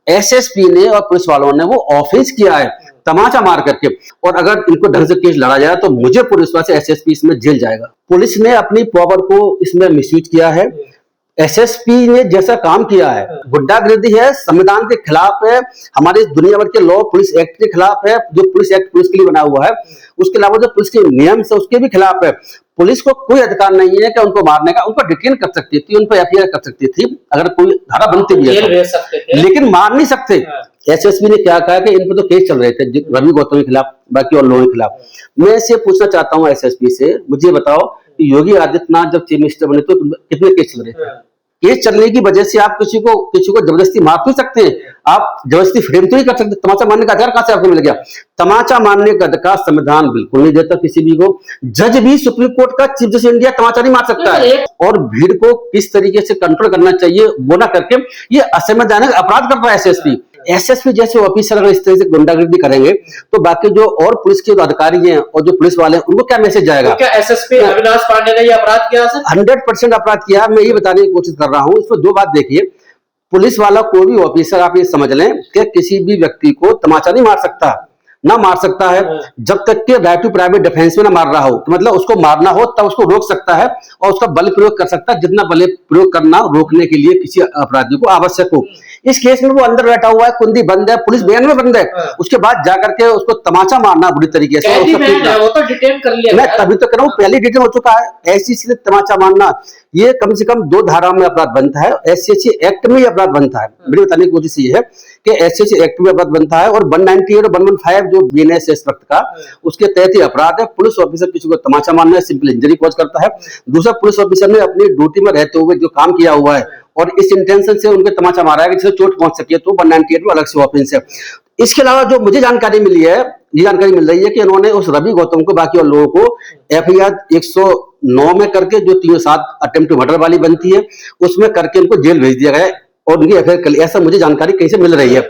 SSP ने और police वालों ने वो ऑफेंस किया है तमाचा मार करके, और अगर इनको ढंग से केस लड़ा जाए तो मुझे पूरे विश्वास है एसएसपी इसमें जेल जाएगा। पुलिस ने अपनी पावर को इसमें मिसयूज किया है। एसएसपी ने जैसा काम किया है गुंडागर्दी है, संविधान के खिलाफ है, हमारे दुनिया भर के लॉ पुलिस एक्ट के खिलाफ है, जो पुलिस एक्ट पुलिस के लिए बना हुआ है, उसके अलावा जो पुलिस के नियम से उसके भी खिलाफ है। पुलिस को कोई अधिकार नहीं है कि उनको मारने का, उनको डिटेन कर सकती थी, उन पर एफआईआर कर सकती थी अगर कोई धारा बनती भी है तो, लेकिन मार नहीं सकते। एसएसपी ने क्या कहा कि इन पर तो केस चल रहे थे रवि गौतम के खिलाफ, बाकी और लोगों के खिलाफ। मैं इससे पूछना चाहता हूँ एसएसपी से, मुझे बताओ कि योगी आदित्यनाथ जब चीफ मिनिस्टर बने तो कितने केस चल रहे थे? केस चलने की वजह से आप किसी को जबरदस्ती मार तो सकते हैं, आप जबरदस्ती फ्रेम तो नहीं कर सकते। तमाचा मारने का अधिकार कहां से आपको मिल गया? तमाचा मारने का अधिकार संविधान बिल्कुल नहीं देता किसी भी को। जज भी सुप्रीम कोर्ट का चीफ जस्टिस इंडिया तमाचा नहीं मार सकता है। और भीड़ को किस तरीके से कंट्रोल करना चाहिए वो ना करके ये असंवैधानिक अपराध कर रहा है एसएसपी। एसएसपी जैसे ऑफिसर अगर इस तरह से गुंडागर्दी करेंगे तो बाकी जो और पुलिस के अधिकारी हैं और जो पुलिस वाले हैं उनको क्या मैसेज जाएगा? तो क्या एसएसपी अविनाश पांडे ने ये अपराध किया? 100% अपराध किया। मैं ये बताने की कोशिश कर रहा हूँ। इसमें दो बात देखिए, पुलिस वाला कोई भी ऑफिसर आप ये समझ लें कि किसी भी व्यक्ति को तमाचा नहीं मार सकता, ना मार सकता है जब तक कि राइट टू प्राइवेट डिफेंस में ना मार रहा हो। तो मतलब उसको मारना हो तब उसको रोक सकता है और उसका बल प्रयोग कर सकता है, जितना बल प्रयोग करना रोकने के लिए किसी अपराधी को आवश्यक हो। इस केस में वो अंदर बैठा हुआ है, कुंडी बंद है, पुलिस बयान में बंद है, उसके बाद जाकर के उसको तमाचा मारना बुरी तरीके से, वो तो डिटेन कर लिया। मैं तभी तो कह रहा हूँ पहले डिटेन हो चुका है। ऐसी तमाचा मारना ये कम से कम 2 धाराओं में अपराध बनता है, एससीएसटी एक्ट में अपराध बनता है। मेरी बताने की कोशिश ये है कि एससीएसटी एक्ट में अपराध बनता है और 198 और 115 जो बीएनएस एक्ट का उसके तहत ही अपराध है। पुलिस ऑफिसर किसी को तमाचा मारना है, सिंपल इंजरी कॉज करता है। दूसरा, पुलिस ऑफिसर ने अपनी ड्यूटी में रहते हुए जो काम किया हुआ है और इस इंटेंशन से उनके तमाचा मारा है कि जिससे चोट पहुंच सके तो 198 में अलग से ऑफेंस है। इसके अलावा जो मुझे जानकारी मिली है, ये जानकारी मिल रही है कि इन्होंने उस रवि गौतम को बाकी और लोगों को एफआईआर 109 में करके जो 307 अटेम्प्ट टू मर्डर वाली बनती है उसमें करके इनको जेल भेज दिया गया है और उनकी एफआईआर कर ली। ऐसा मुझे जानकारी कहीं से मिल रही है।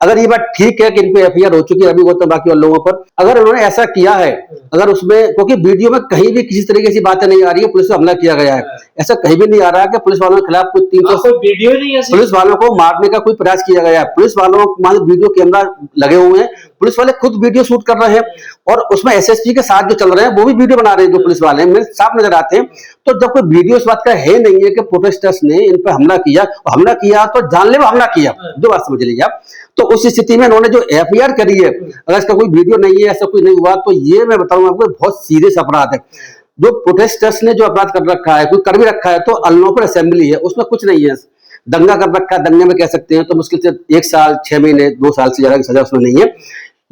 अगर ये बात ठीक है कि इन पे एफआईआर हो चुकी है रवि गौतम बाकी और लोगों पर, अगर उन्होंने ऐसा किया है, अगर उसमें, क्योंकि वीडियो में कहीं भी किसी तरीके की बातें नहीं आ रही है पुलिस पर हमला किया गया है, ऐसा कहीं भी नहीं आ रहा है कि पुलिस वालों के खिलाफ कोई 300 वीडियो नहीं है, पुलिस वालों को मारने का कोई प्रयास किया गया है। पुलिस वालों के वीडियो कैमरा लगे हुए हैं, पुलिस वाले खुद वीडियो शूट कर रहे हैं और उसमें एसएसपी के साथ जो चल रहे हैं वो भी वीडियो बना रहे हैं जो पुलिस वाले हैं, मेरे साफ नजर आते हैं। तो जब कोई वीडियो इस बात का है नहीं है कि प्रोटेस्टर्स ने इन पर हमला किया तो जानलेवा हमला किया, जो बात समझ लीजिए आप। तो उस स्थिति में इन्होंने जो एफआईआर करी है, अगर इसका कोई वीडियो नहीं है, ऐसा कुछ नहीं हुआ, तो ये मैं बताऊंगा आपको बहुत सीरियस अपराध है। जो प्रोटेस्टर्स ने जो अपराध कर रखा है, कोई कर भी रखा है, तो अनलॉफुल असेंबली है, उसमें कुछ नहीं है। दंगा कर रखा है, दंगे में कह सकते हैं तो मुश्किल से 1 साल 6 महीने 2 साल से ज्यादा की सजा उसमें नहीं है।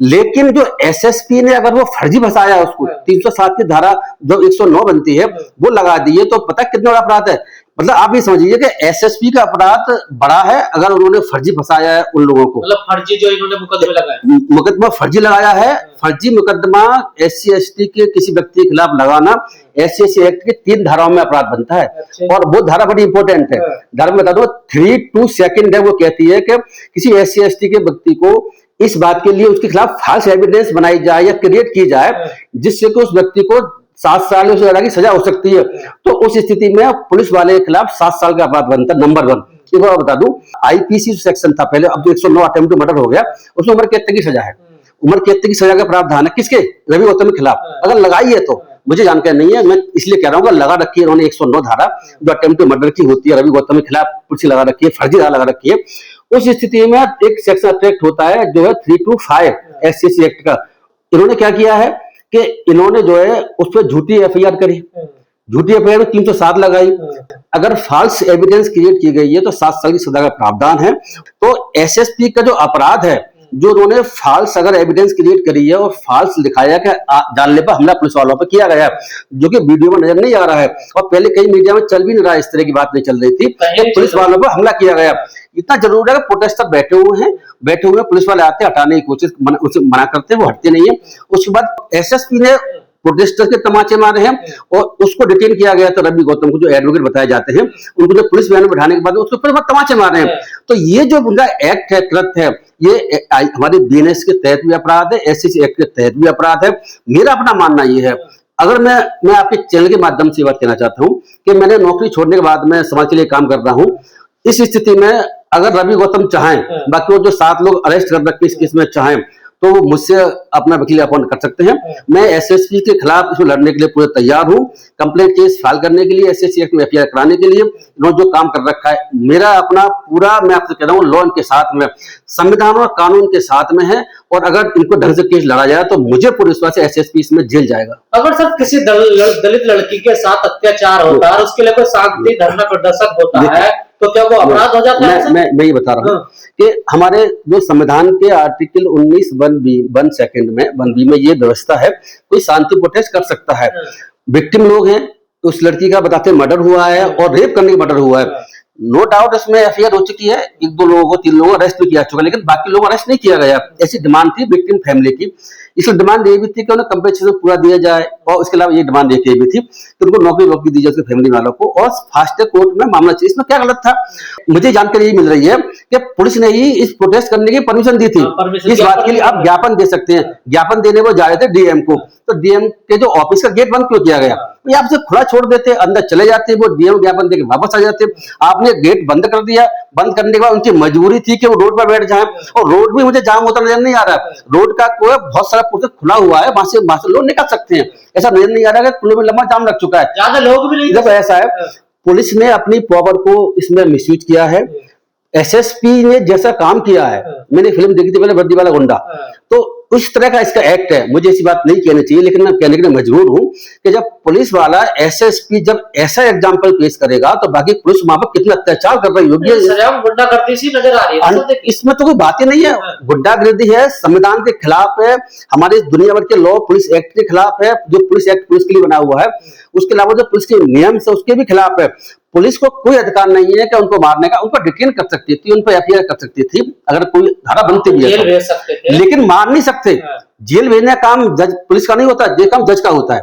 लेकिन जो एसएसपी ने अगर वो फर्जी फंसाया उसको 307 की धारा जो 109 बनती है वो लगा दी है, तो पता कितना बड़ा अपराध है। मतलब आप ये समझिए कि एसएसपी का अपराध बड़ा है अगर उन्होंने फर्जी फंसाया है उन लोगों को। मतलब फर्जी जो इन्होंने मुकदमा फर्जी लगाया है। फर्जी मुकदमा एससी एसटी के किसी व्यक्ति के खिलाफ लगाना एससी एक्ट के 3 धाराओं में अपराध बनता है। और वो धारा बड़ी इंपॉर्टेंट है। धारा में बता दो 3(2) है, वो कहती है कि किसी एससी एसटी के व्यक्ति को इस बात के लिए उसके खिलाफ फाल्स एविडेंस बनाई जाए या क्रिएट की जाए जिससे कि उस व्यक्ति को 7 साल से ज्यादा की सजा हो सकती है। तो उस स्थिति में पुलिस वाले के खिलाफ 7 साल का अपराध बनता है। नंबर 1 ये मैं बता दूं, आईपीसी सेक्शन था पहले, अब जो 109 अटेम्प्ट टू मर्डर हो गया, उसमें उम्र कैद तक की सजा है। उम्र कैद तक की सजा का प्रावधान है किसके? रवि गौतम के खिलाफ। अगर लगाई है तो मुझे जानकारी नहीं है, मैं इसलिए कह रहा हूँ लगा रखी है उन्होंने 109 धारा जो अटेम्प्ट टू मर्डर की होती है रवि गौतम के खिलाफ पुलिस लगा रखी है, फर्जी धारा लगा रखी है। उस स्थिति में एक सेक्शन अट्रैक्ट होता है जो है 325 एससीएसटी एक्ट का। इन्होंने क्या किया है कि इन्होंने जो है उस पर झूठी एफआईआर करी, झूठी एफआईआर में 307 लगाई। अगर फाल्स एविडेंस क्रिएट की गई है तो 7 साल की सजा का प्रावधान है। तो एसएसपी का जो अपराध है, जो उन्होंने फाल्स अगर एविडेंस क्रिएट करी है और फाल्स दिखाया कि जानलेवा हमला पुलिस वालों पर किया गया है, जो कि वीडियो में नजर नहीं आ रहा है और पहले कई मीडिया में चल भी नहीं रहा, इस तरह की बात नहीं चल रही थी, तो पुलिस वालों पर हमला किया गया। इतना जरूर है कि प्रोटेस्टर बैठे हुए पुलिस वाले आते हटाने की कोशिश मना करते हैं, वो हटते नहीं है। उसके बाद एसएसपी ने प्रोटेस्टर के तमाचे मारे हैं और उसको डिटेन किया गया था रवि गौतम को, जो एडवोकेट बताए जाते हैं, उनको जो पुलिस वैन में बैठाने के बाद उसके ऊपर तमाचे मारे हैं। तो ये जो उनका एक्ट है, कृत्य है, ये हमारे बीएनएस के तहत भी अपराध है, एससीएसटी एक्ट के तहत भी अपराध है। मेरा अपना मानना ये है, अगर मैं आपके चैनल के माध्यम से बात कहना चाहता हूँ कि मैंने नौकरी छोड़ने के बाद मैं समाज के लिए काम कर रहा हूँ। इस स्थिति में अगर रवि गौतम चाहें, बाकी वो जो 7 लोग अरेस्ट कर रखे इस केस में चाहें, तो वो मुझसे अपना वकील अपॉइंट कर सकते हैं। मैं एसएसपी के खिलाफ इसमें लड़ने के लिए पूरे तैयार हूं, कंप्लेंट केस फाइल करने के लिए, एसएससी एक्ट में एफआईआर कराने के लिए। इन्होंने जो काम कर रखा है, मेरा अपना पूरा, मैं आपसे कह रहा हूँ, लॉ के साथ में, संविधान और कानून के साथ में है। और अगर इनको ढंग से केस लड़ा जाए तो मुझे पूरे विश्वास है एसएसपी इसमें जेल जाएगा। अगर सर किसी दलित लड़की के साथ अत्याचार होता है और उसके लिए कोई शांति धरना प्रदर्शन होता है, तो क्या वो अपराध हो जाता है? मैं ये बता रहा हूँ कि हमारे जो संविधान के आर्टिकल 19 1B में ये व्यवस्था है, कोई शांति प्रोटेस्ट कर सकता है। विक्टिम लोग हैं, उस लड़की का बताते मर्डर हुआ है और रेप करने का मर्डर हुआ है। नो डाउट इसमें एफआईआर हो चुकी है, 1-2 लोगों को, 3 लोगों को अरेस्ट भी किया चुका, लेकिन बाकी लोगों को अरेस्ट नहीं किया गया। ऐसी डिमांड थी विक्टिम फैमिली की। इसलिए डिमांड ये भी थी कि उन्हें कंपेंसेशन पूरा दिया जाए, और उसके अलावा ये डिमांड ये भी थी कि उनको नौकरी दी जाए उसके फैमिली वालों को, और फास्ट ट्रैक कोर्ट में मामला चाहिए। इसमें क्या गलत था? मुझे जानकारी ये मिल रही है कि पुलिस ने ही इस प्रोटेस्ट करने की परमिशन दी थी। इस बात के लिए आप ज्ञापन दे सकते हैं। ज्ञापन देने वो जा रहे थे डीएम को, तो डीएम के जो ऑफिस का गेट बंद क्यों किया गया? ये आपसे खुला छोड़ देते, अंदर चले जाते, वो डीएम ज्ञापन देकर वापस आ जाते। आपने गेट बंद कर दिया। बंद करने के बाद उनकी मजबूरी थी कि वो रोड पर बैठ जाएं, और रोड भी मुझे जाम होता नजर नहीं आ रहा। रोड का कोई बहुत सारा प्रोसेस खुला हुआ है, वहां से लोग निकल सकते हैं। ऐसा नजर नहीं आ रहा कि खुले में लंबा जाम लग चुका है, ज्यादा लोग भी नहीं। जब ऐसा है, पुलिस ने अपनी पावर को इसमें मिसयूज किया है। एसएसपी ने जैसा काम किया है, मैंने फिल्म देखी थी पहले, वर्दी वाला गुंडा, तो उस तरह का इसका एक्ट है। मुझे ऐसी बात नहीं कहनी चाहिए, लेकिन मैं कहने के लिए मजबूर हूं कि जब पुलिस वाला एसएसपी जब ऐसा एग्जाम्पल पेश करेगा, तो बाकी पुलिस वहां पर कितना अत्याचार कर रही होगी। गुंडागर्दी सी नजर आ रही है, इसमें तो कोई बात ही नहीं है। गुंडागर्दी है, संविधान के खिलाफ है, हमारे दुनिया भर के लॉ पुलिस एक्ट के खिलाफ है, जो पुलिस एक्ट पुलिस के लिए बना हुआ है। उसके अलावा जो पुलिस के नियम है उसके भी खिलाफ है। पुलिस को कोई अधिकार नहीं है कि उनको मारने का। उनको डिटेन कर सकती थी, उन पर एफआईआर कर सकती थी, अगर कोई धारा बनती भी है तो, लेकिन मार नहीं सकते। जेल भेजने का काम जज पुलिस का नहीं होता, ये काम जज का होता है।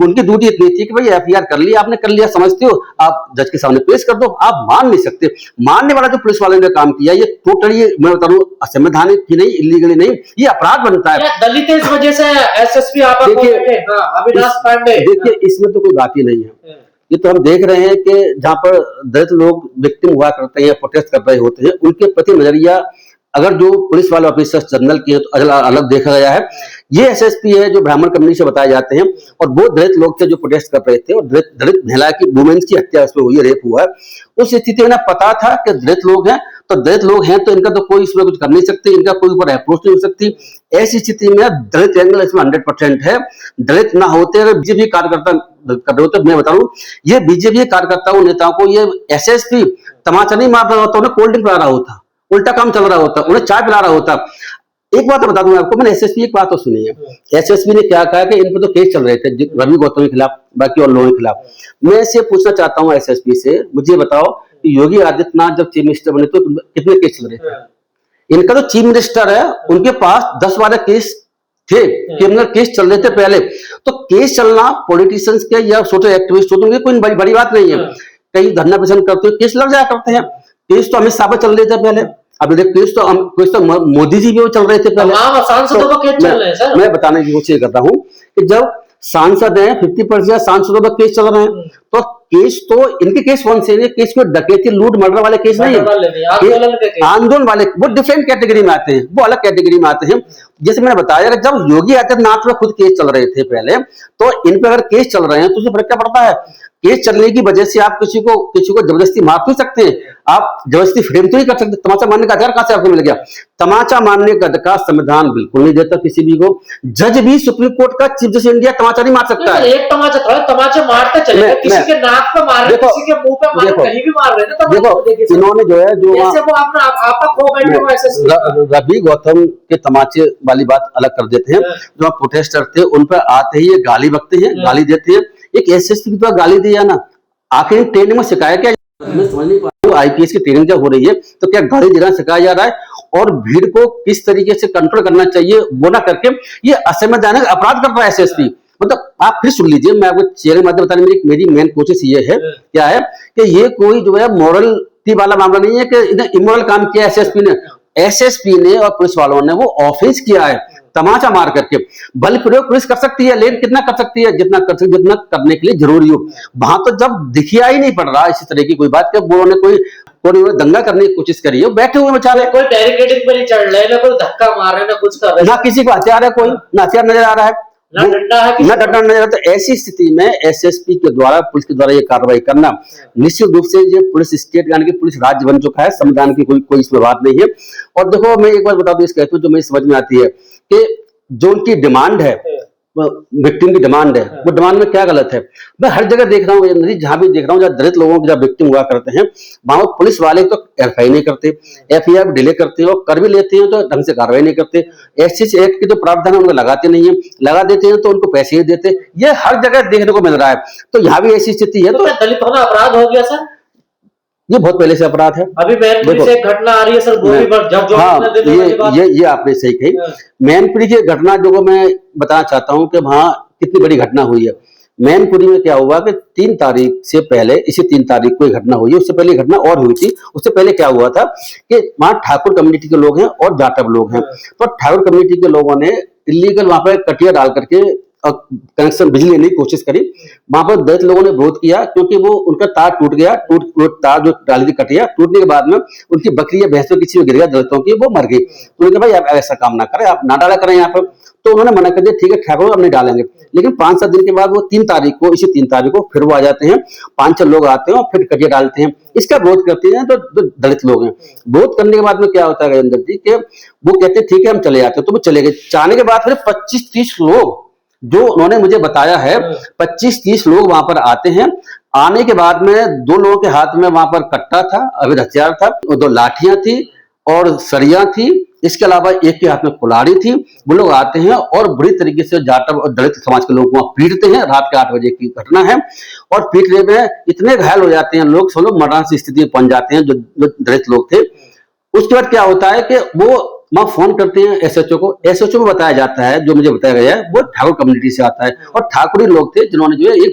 उनकी ड्यूटी इतनी थी कि भाई एफआईआर कर लिया, आपने कर लिया, समझते हो, आप जज के सामने पेश कर दो। आप मान नहीं सकते। मानने वाला जो पुलिस वाले ने काम किया, ये टोटली, मैं बता दूं, असंवैधानिक ही नहीं, इलीगली नहीं, ये अपराध बनता है। दलित इस वजह से एसएसपी अविनाश पांडे, देखिए इसमें तो कोई बात ही नहीं है। ये तो हम देख रहे हैं कि जहां पर दलित लोग विक्टिम हुआ करते हैं, प्रोटेस्ट कर रहे होते हैं, उनके प्रति नजरिया अगर जो पुलिस वाले ऑफिसर जनरल की है तो अलग देखा गया है। ये एसएसपी है जो ब्राह्मण कम्युनिटी से बताए जाते हैं, और वो दलित लोग थे जो प्रोटेस्ट कर रहे थे, और दलित महिला की, वुमेन्स की हत्या उसमें हुई, रेप हुआ है। उस स्थिति में पता था कि दलित लोग हैं, तो दलित लोग हैं तो इनका तो कोई इसमें कुछ कर नहीं सकते, इनका कोई ऊपर अप्रोच नहीं हो सकती। ऐसी स्थिति में दलित एंगल इसमें 100% है। दलित ना होते, अगर बीजेपी कार्यकर्ता कर रहे होते, मैं बता रहा हूं, ये बीजेपी कार्यकर्ताओं नेताओं को ये एसएसपी तमाचा नहीं मार रहा होता, उन्हें कोल्ड ड्रिंक पिला रहा होता, उल्टा काम चल रहा होता, उन्हें चाय पिला रहा होता। एक बात बता दूं आपको, मैंने एसएसपी एक बात तो सुनी है। एसएसपी ने क्या कहा कि इन पर तो केस चल रहे थे रवि गौतम के खिलाफ, बाकी और लोगों के खिलाफ। मैं इससे पूछना चाहता हूं एसएसपी से, मुझे बताओ कि योगी आदित्यनाथ जब चीफ मिनिस्टर बने तो कितने केस चल रहे थे? इनका तो चीफ मिनिस्टर है, उनके पास 10-12 केस थे, क्रिमिनल केस चल रहे थे पहले। तो केस चलना पॉलिटिशियंस के या सोशल एक्टिविस्ट होते हैं, कोई बड़ी बात नहीं है। कई धरना प्रदर्शन करते हुए केस लग जाया करते हैं। केस तो अमित शाह पर चल रहे थे पहले, अब केस तो मोदी जी भी चल रहे थे पहले। तो मैं बताने की कोशिश करता हूँ कि जब सांसद हैं, 50% सांसदों पर केस चल रहे हैं, तो केस तो इनके केस कौन से हैं? केस को डकैती, लूट, मर्डर वाले केस नहीं है, आंदोलन वाले, वो डिफरेंट कैटेगरी में आते हैं, वो अलग कैटेगरी में आते हैं। जैसे मैंने बताया, जब योगी आदित्यनाथ पर खुद केस चल रहे थे पहले, तो इन पे अगर केस चल रहे हैं तो उससे फर्क क्या पड़ता है? केस चलने की वजह से आप किसी को जबरदस्ती मार तो सकते हैं, आप जबरदस्ती फ्रेम तो नहीं कर सकते। तमाचा मारने का अधिकार कहां से आपको मिल गया? तमाचा मारने का अधिकार संविधान बिल्कुल नहीं देता किसी भी को। जज भी सुप्रीम कोर्ट का चीफ जस्टिस इंडिया तमाचा नहीं मार सकता है। एक तमाचा थोड़ा, तमाचा मारते चले, किसी के नाक पे मार रहे, किसी के मुंह पे मार रहे, कहीं भी मार रहे हैं। देखो इन्होंने जो है, जो रवि गौतम के तमाचे वाली बात अलग कर देते हैं। जो आप प्रोटेस्टर थे उन पर आते ही ये गाली बकते हैं, गाली देते हैं। एक एसएसपी की तो गाली दिया ना, आखिर ट्रेनिंग में सिखाया क्या? मैं समझ नहीं पा रहा हूँ। आईपीएस की ट्रेनिंग जब हो रही है तो क्या गाली देना सिखाया जा रहा है? और भीड़ को किस तरीके से कंट्रोल करना चाहिए वो ना करके ये असंवैधानिक अपराध कर रहा है एसएसपी। मतलब आप फिर सुन लीजिए, मैं आपको चेहरे माध्यम बताने में मेरी मेन कोशिश ये है, क्या है कि ये कोई जो है मोरलिटी वाला मामला नहीं है कि इन्हें इमोरल काम किया एसएसपी ने। एसएसपी ने और पुलिस वालों ने वो ऑफेंस किया है, तमाचा मार करके। बल प्रयोग पुलिस कर सकती है, लेकिन कितना कर सकती है? जितना कर सकती, जितना करने के लिए जरूरी हो। वहां तो जब दिखिया ही नहीं पड़ रहा इसी तरह की कोई बात, कि वो ने कोई दंगा करने की कोशिश करी है, बैठे हुए बेचारे, कोई बैरिकेडिंग पे नहीं चढ़ रहे, ना कोई धक्का मार रहे, ना कुछ कर रहे, ना किसी को हथियार है, कोई ना हथियार नजर आ रहा है, ना डंडा है, ना डंडा नजर आता। तो ऐसी स्थिति में एसएसपी के द्वारा, पुलिस के द्वारा ये कार्रवाई करना निश्चित रूप से ये पुलिस स्टेट यानी कि पुलिस राज्य बन चुका है, संविधान की कोई इसमें बात नहीं है। और देखो मैं एक बार बता दूं, इस कहते हुए जो मेरी समझ में आती है कि जो उनकी डिमांड है, विक्टिम की डिमांड है, वो डिमांड में क्या गलत है? मैं हर जगह देख रहा हूँ, जहां भी देख रहा हूँ, जहां दलित लोगों के जब विक्टिम हुआ करते हैं, वहां पुलिस वाले तो एफआई नहीं करते, एफआईआर डिले करते हैं, और कर भी लेते हैं तो ढंग से कार्रवाई नहीं करते। एससी एक्ट के जो प्रावधान है उनको लगाते नहीं है, लगा देते हैं तो उनको पैसे ही देते। ये हर जगह देखने को मिल रहा है। तो यहाँ भी ऐसी स्थिति है। तो क्या दलित होना अपराध हो गया सर? ये बहुत पहले से अपराध है। अभी मैनपुरी से एक घटना आ रही है सर, गोली पर जब हाँ, ये आपने सही कही। मैनपुरी की घटना जो मैं बताना चाहता हूँ कि वहां कितनी बड़ी घटना हुई है। मैनपुरी में क्या हुआ कि 3 तारीख से पहले, इसी 3 तारीख को घटना हुई है। उससे पहले घटना और हुई थी। उससे पहले क्या हुआ था कि वहां ठाकुर कम्युनिटी के लोग हैं और जाटव लोग हैं। तो ठाकुर कम्युनिटी के लोगों ने इलीगल वहां पर कटिया डाल करके कनेक्शन बिजली लेने की कोशिश करी। वहां पर दलित लोगों ने विरोध किया, क्योंकि वो उनका तार टूट गया। तार जो डाली थी कटिया, टूटने के बाद में उनकी बकरी या भैंसों किसी में गिर गया दलितों की, वो मर गई। उन्होंने कहा भाई आप ऐसा काम ना करें, आप ना डाला करें यहाँ पर। तो उन्होंने मना कर दिया, ठीक है ठाकुर अब नहीं डालेंगे। लेकिन 5-7 दिन के बाद वो 3 तारीख को, इसी 3 तारीख को फिर वो आ जाते हैं, 5-6 लोग आते हैं और फिर कटिया डालते हैं। इसका विरोध करते हैं तो दलित लोग हैं। विरोध करने के बाद में क्या होता है गजेंद्र जी, कि वो कहते हैं ठीक है हम चले जाते हैं। तो वो चले गए। जाने के बाद फिर 25-30 लोग, जो उन्होंने मुझे बताया है, 25-30 लोग वहां पर आते हैं। आने के बाद में 2 लोगों के हाथ में वहां पर कट्टा था, अवैध हथियार था, 2 लाठियां थी और सरिया थी। इसके अलावा एक के हाथ में कुल्हाड़ी थी। वो लोग आते हैं और बुरी तरीके से जाटव और दलित समाज के लोग वहां पीटते हैं। रात के 8 बजे की घटना है। और पीटने में इतने घायल हो जाते हैं लोग, सब लोग मरना की स्थिति में पहुंच जाते हैं जो दलित लोग थे। उसके बाद क्या होता है कि वो वहां फोन करते हैं एसएचओ को। एसएचओ को बताया जाता है, जो मुझे बताया गया है, वो ठाकुर कम्युनिटी से आता है और ठाकुरी लोग थे जिन्होंने जो है ये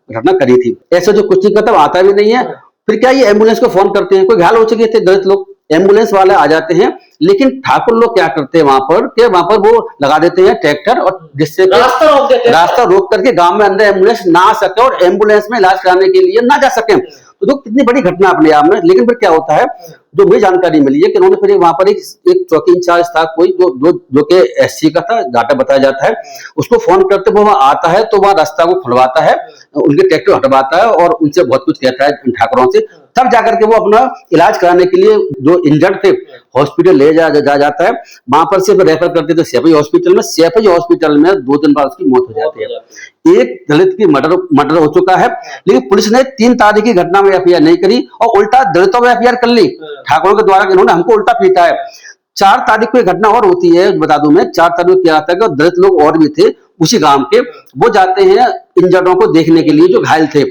घटना करी थी। एसएचओ कुछ नहीं करता, आता भी नहीं है। फिर क्या, ये एम्बुलेंस को फोन करते हैं। कोई घायल हो चुके थे दलित लोग, एम्बुलेंस वाले आ जाते हैं। लेकिन ठाकुर लोग क्या करते हैं वहां पर वो लगा देते हैं ट्रैक्टर, और जिससे रास्ता रोक करके गांव में अंदर एम्बुलेंस ना आ सके और एम्बुलेंस में इलाज कराने के लिए ना जा सके। तो जो कितनी बड़ी घटना अपने आप में। लेकिन फिर क्या होता है, जो मुझे जानकारी मिली है कि उन्होंने फिर वहां पर एक चौकी इंचार्ज था कोई, जो कि एससी का था, डाटा बताया जाता है, उसको फोन करते, वो वहां आता है तो वहां रास्ता को खुलवाता है, उनके ट्रैक्टर हटवाता है और उनसे बहुत कुछ कहता है ठाकुरों से। तब जाकर के वो अपना इलाज कराने के लिए जो इंजर्ड थे हॉस्पिटल ले जाता है। वहां पर से रेफर करते थे सैफई हॉस्पिटल में। सैफई हॉस्पिटल में 2 दिन बाद उसकी मौत हो जाती है। एक दलित की मर्डर हो चुका है। लेकिन पुलिस ने 3 तारीख की घटना में एफआईआर नहीं करी और उल्टा दलितों में एफआईआर कर ली ठाकुरों के द्वारा। इन्होंने हमको उल्टा पीटा है। 4 तारीख को एक घटना और होती है, बता दूं मैं। 4 तारीख को क्या आता है कि दलित लोग और भी थे उसी गांव के, वो जाते हैं इंजर्डों को देखने के लिए जो घायल थे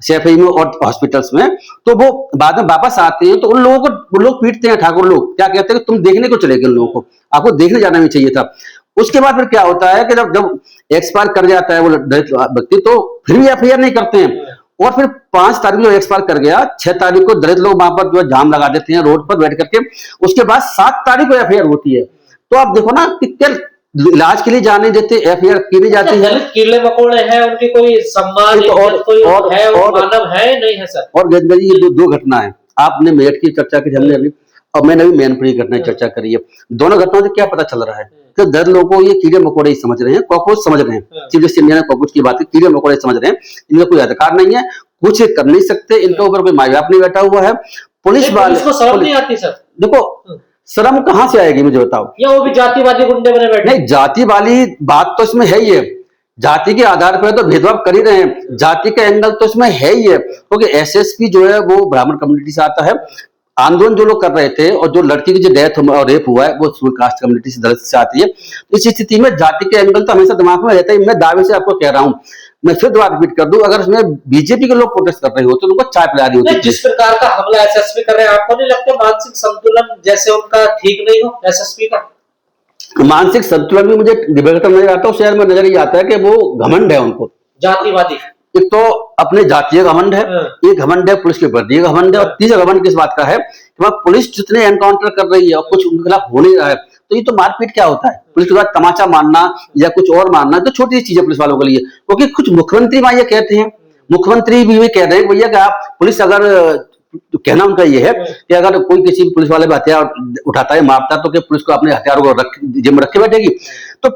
सैफई में और हॉस्पिटल्स में। तो वो बाद में वापस आते हैं तो उन लोगों को वो लोग पीटते हैं। ठाकुर लोग क्या कहते हैं कि तुम देखने को चले गए, उन लोगों को आपको देखने जाना भी चाहिए था। उसके बाद फिर क्या होता है कि जब एक्सपायर कर जाता है वो दलित व्यक्ति, तो फिर भी एफआईआर नहीं करते हैं। और फिर 5 तारीख को एक्सपायर कर गया, 6 तारीख को दलित लोग वहां पर जो जाम लगा देते हैं रोड पर बैठ करके। उसके बाद 7 तारीख को एफआईआर होती है। तो आप देखो ना कि क्या इलाज के लिए जाने देते एफआईआर की नहीं जाती है। कीड़े मकोड़े हैं, उनकी कोई सम्मान तो और मानव है नहीं है सर। और गजेंद्र जी, ये 2 घटना है। आपने मेरठ की चर्चा की हमने अभी, और मैंने अभी मैनपुरी घटना की चर्चा करी है। दोनों घटनाओं से क्या पता चल रहा है कि दलित लोगों को ये कीड़े मकोड़े ही समझ रहे हैं, कॉकरोच समझ रहे हैं। चीफ जस्टिस इंडिया ने कॉकरोच की बात की, कीड़े मकोड़े समझ रहे हैं। इनका कोई अधिकार नहीं है, कुछ कर नहीं सकते, इनके ऊपर कोई माई बाप नहीं बैठा हुआ है। पुलिस वाले को शर्म नहीं आती सर? देखो शर्म कहां से आएगी मुझे बताओ। या वो भी जातिवादी गुंडे बने बैठे? नहीं, जाति वाली बात तो इसमें है ही है। जाति के आधार पर तो भेदभाव कर ही रहे हैं। जाति का एंगल तो इसमें है ही है, क्योंकि एसएसपी जो है वो ब्राह्मण कम्युनिटी से आता है। आंदोलन जो लोग कर रहे थे और जो लड़की की जो डेथ और रेप हुआ है वो शेड्यूल कास्ट कम्युनिटी से दलित से आती है। इस स्थिति में जाति के एंगल तो हमेशा दिमाग में रहता है। मैं दावे से आपको कह रहा हूं, मैं फिर दोबारा रिपीट कर दूं, अगर उसमें बीजेपी के लोग प्रोटेस्ट कर रहे हो तो उनको चाय पिला रही होती। जिस प्रकार का हमला एसएसपी कर रहे हैं, आपको नहीं लगता मानसिक संतुलन जैसे उनका ठीक नहीं हो एसएसपी का? मानसिक संतुलन भी मुझे डिबेट नजर आता है। शहर में नजर ये आता है कि वो घमंड है उनको, जातिवादी। एक तो अपने जातीय घमंड है, एक घमंड है पुलिस के प्रति घमंड है, और तीसरा घमंड किस बात का है कि तो पुलिस जितने एनकाउंटर कर रही है और कुछ उनके खिलाफ हो नहीं रहा है, तो ये तो मारपीट क्या होता है? पुलिस के बाद तमाचा मारना या कुछ और मारना तो छोटी चीज है पुलिस वालों के लिए। क्योंकि कुछ मुख्यमंत्री वहां ये कहते हैं, मुख्यमंत्री भी कह रहे हैं भैया कि आप पुलिस अगर, तो कहना उनका ये है कि अगर कोई किसी पुलिस वाले पे हथियार उठाता है, मारता है, तो क्या पुलिस को अपने हथियारों को जेब में रखे बैठेगी? तो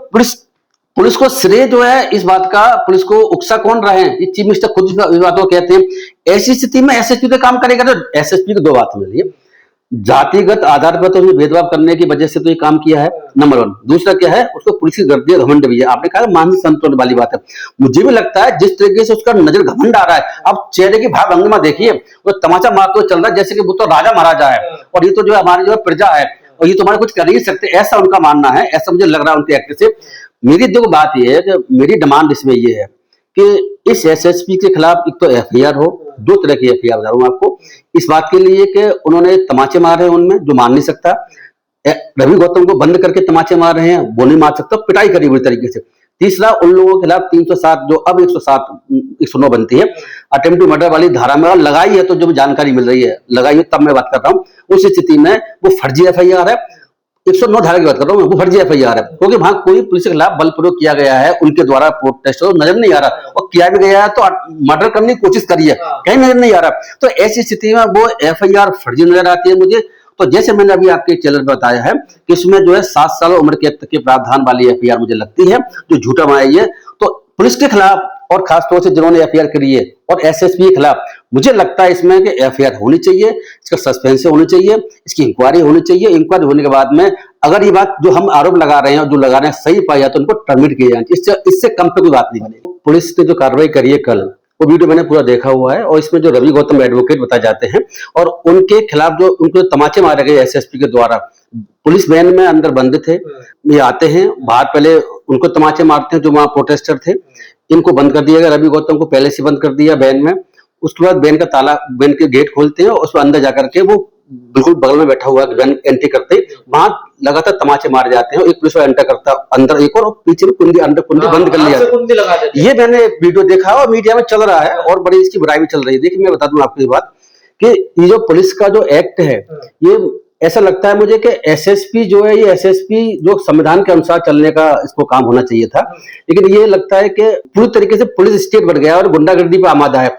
पुलिस को श्रेय जो है इस बात का, पुलिस को उकसा कौन रहे हैं? ये चीफ मिनिस्टर खुद इस बात को कहते हैं। ऐसी स्थिति में एसएसपी पे काम करेगा तो एसएसपी को दो बात मिली है, जातिगत आधार पर तो भेदभाव करने की वजह से तो ये काम किया है, नंबर 1। दूसरा क्या है, उसको पुलिस की गर्दी घमंड भी है। आपने कहा मानसिक संतुलन वाली बात है। मुझे भी लगता है जिस तरीके से उसका नजर घमंड आ रहा है, अब चेहरे की भाव भंगिमा देखिए, वो तमाचा मारते हुए चल रहा है जैसे कि वो तो राजा महाराजा है और ये तो जो हमारी जो प्रजा है और ये तो हमारे कुछ कर ही सकते, ऐसा उनका मानना है, ऐसा मुझे लग रहा है उनके एक्ट से। मेरी देखो बात ये है कि मेरी डिमांड इसमें ये है कि इस एसएसपी के खिलाफ एक तो एफआईआर हो, 2 तरह की एफआईआर बता रहा हूं आपको, इस बात के लिए कि उन्होंने तमाचे मारे हैं उनमें, जो मान नहीं सकता। रवि गौतम को बंद करके तमाचे मार रहे हैं, वो नहीं मार सकता, पिटाई करी बुरी तरीके से। तीसरा, उन लोगों के खिलाफ 307 जो अब 109 बनती है, अटेम्प्ट टू मर्डर वाली धारा में लगाई है, तो जो जानकारी मिल रही है लगाई है, तब मैं बात कर रहा हूँ। उस स्थिति में वो फर्जी एफआईआर है, 109 धारा की बात कर रहा हूँ, वो फर्जी एफआईआर है, क्योंकि वहां कोई पुलिस के खिलाफ बल प्रयोग किया गया है उनके द्वारा प्रोटेस्ट नजर नहीं आ रहा, और किया भी गया है तो मर्डर करने की कोशिश करी है, कहीं नजर नहीं आ रहा। तो ऐसी स्थिति में वो एफआईआर फर्जी नजर आती है मुझे। तो जैसे मैंने अभी आपके चैनल पर बताया है कि इसमें जो है 7 साल उम्र के तक के प्रावधान वाली एफआईआर मुझे लगती है, जो झूठा बनाई है। तो पुलिस के खिलाफ और खासतौर से जिन्होंने एफआईआर करी है और एसएसपी के खिलाफ मुझे लगता है इसमें कि एफआईआर होनी चाहिए, इसका सस्पेंस होनी चाहिए, इसकी इंक्वायरी होनी चाहिए। इंक्वायरी होने के बाद में अगर ये बात जो हम आरोप लगा रहे हैं और जो लगा रहे हैं सही पाया तो उनको टर्मिनेट किया जाए, इससे कम पे कोई बात नहीं बनेगी। पुलिस ने जो कार्रवाई करी है कल, वो वीडियो मैंने पूरा देखा हुआ है, और इसमें जो रवि गौतम एडवोकेट बताए जाते हैं और उनके खिलाफ जो उनको तमाचे मारे गए एसएसपी के द्वारा, पुलिस वैन में अंदर बंद थे, ये आते हैं बाहर, पहले उनको तमाचे मारते हैं जो वहां प्रोटेस्टर थे, इनको बंद कर दिया गया, रवि गौतम को पहले से बंद कर दिया वैन में। उसके बाद वैन का ताला, वैन के गेट खोलते हैं और उसमें अंदर जाकर के वो बिल्कुल बगल में बैठा हुआ वैन एंट्री करते वहां लगातार तमाचे मारे जाते हैं। एक पुलिस वाला एंटर करता अंदर, एक और पीछे कुंडी अंदर कुंडी बंद कर लिया जाता है। ये मैंने वीडियो देखा और मीडिया में चल रहा है और बड़ी इसकी बुराई भी चल रही है। देखिए मैं बता दूं आपको ये बात कि ये जो पुलिस का जो एक्ट है, ये ऐसा लगता है मुझे कि एसएसपी जो है, ये एसएसपी जो संविधान के अनुसार चलने का इसको काम होना चाहिए था, लेकिन ये लगता है कि पूरी तरीके से पुलिस स्टेट बन गया और गुंडागर्दी पे आमादा है।